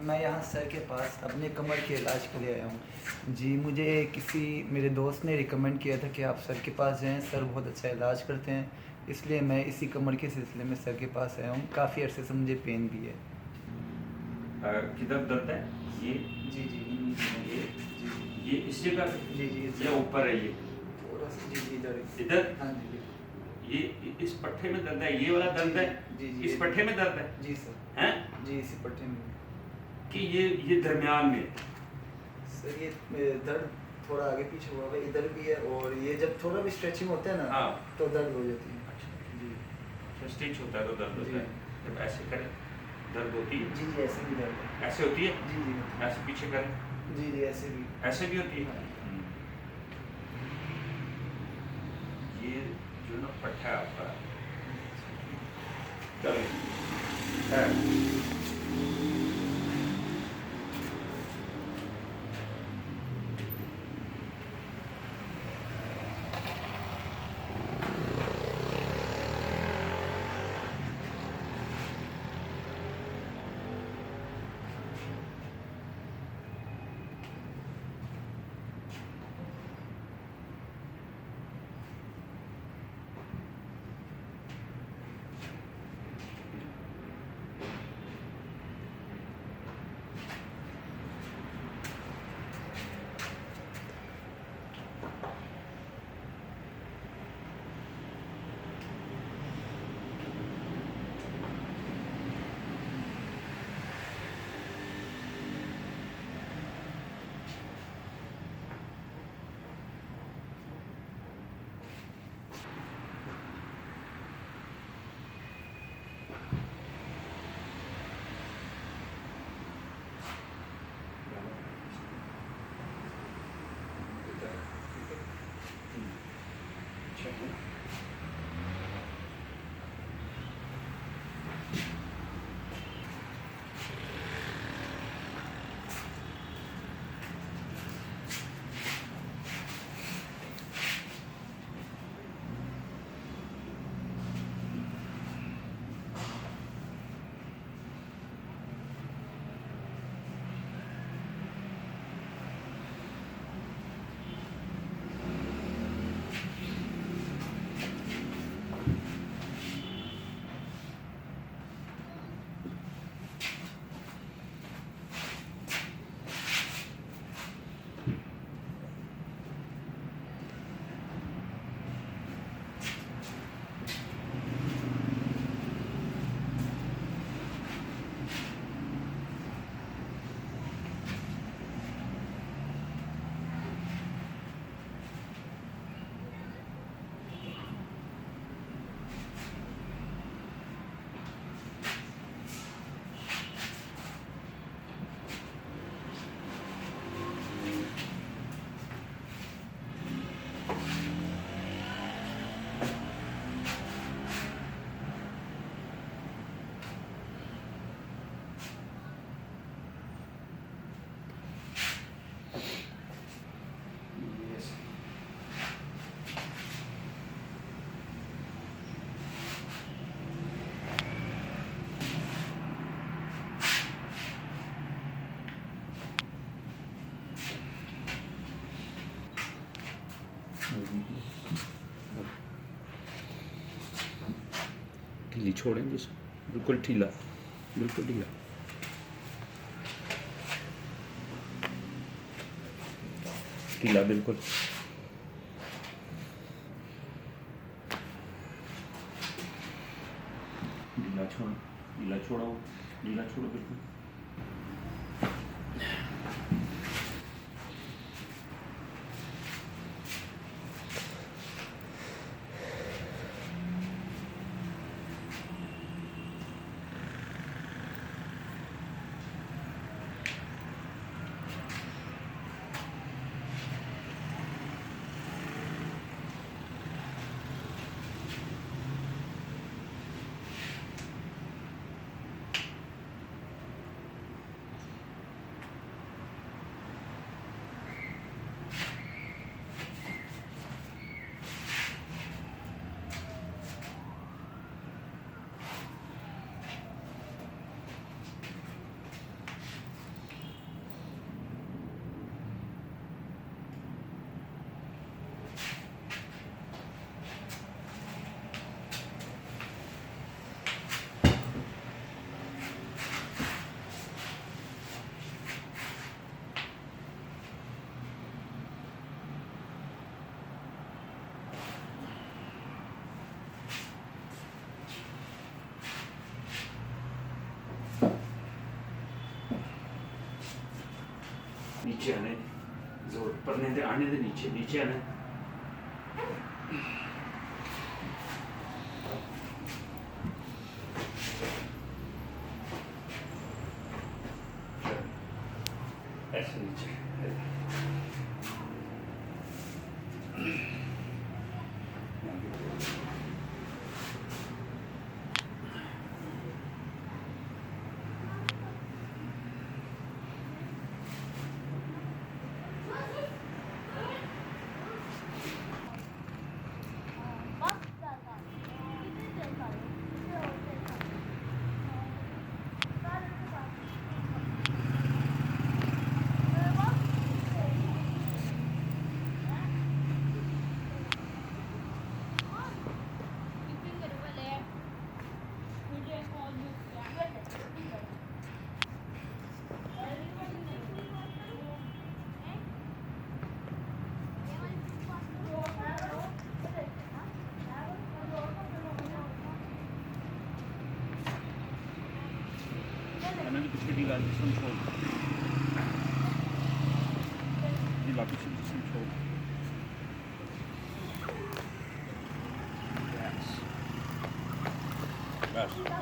मैं यहाँ सर के पास अपने कमर के इलाज के लिए आया हूँ जी। मुझे किसी मेरे दोस्त ने रिकमेंड किया था कि आप सर के पास जाएं, सर बहुत अच्छा इलाज करते हैं, इसलिए मैं इसी कमर के सिलसिले में सर के पास आया हूँ। काफ़ी अरसे से मुझे पेन भी है। किधर दर्द है? ये जी जी ये जी ये इस जगह पे? जी जी या ऊपर है ये? थोड़ा सा जी जी इधर? हाँ जी ये इस पट्टे में दर्द है, ये वाला दर्द है? जी जी इस पट्टे में दर्द है? जी सर। हैं? जी इसी पट्टे में। कि ये दरमियान में? सर ये दर्द थोड़ा आगे पीछे हुआ है, इधर भी है, और ये जब थोड़ा भी स्ट्रेचिंग होता है ना हाँ तो दर्द हो जाती है। अच्छा जी तो स्टिच होता है तो दर्द होता है, जब ऐसे करें दर्द होती है? जी जी ऐसे भी दर्द है। ऐसे होती है? जी जी होती है। ऐसे पीछे करें? जी जी ऐसे भी होती है? हाँ। ये जो ना पट्टा है आपका है ढीली छोड़ें जिस बिल्कुल ढीला, बिल्कुल ढीला। ढीला बिल्कुल। ढीला छोड़ो, ढीला छोड़ो, ढीला छोड़ो बिल्कुल। नीचे आने जोर पढ़ने दे आने दे नीचे नीचे आने ऐसे नीचे आने में पीछे ढीला जिसम छोड़ ढीला पीछे जिसम छोड़ बस बस